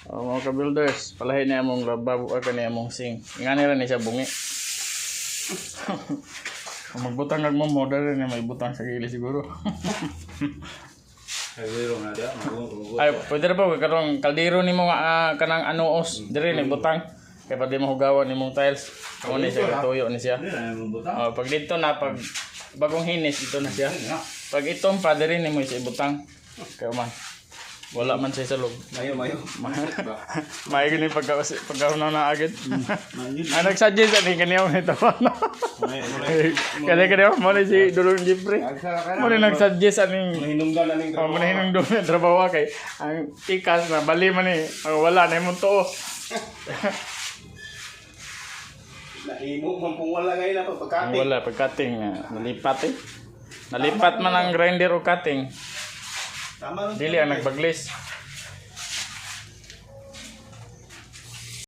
Mga ka-builders, palahin niya mong lababo ka niya mong sing. Nga nila ni siya bungi. Kung magbutang kag mo, modern rin may butang sa gili siguro. Ay, pwede na po, karong kaldero ni mo kanang anuos. Dire ni butang. Kaya pwede mo hugawan ni mong tiles. Kamo ni siya, tuyo ni siya. Pag dito na, pag bagong hinis, ito na siya. Pag itong pa, dire ni mo siya ibutang. Kaya man. Wala man siya sa loob. Mayo. May gini pagkauna na agad. Ang nag-suggest ani kaniya mo ito. Kaya mo ni si Dulong Jeffrey. Mo ni nag-suggest ani Mahinungdan na ning mo na hinungdon na trabaho kay ang tikas na bali man ni wala na imong tuo. Naimo man kung wala ngayon na pagkating. Wala pagkating nalipat Nalipat man ang grinder o cutting. Tama. Dili ang nagbaglis.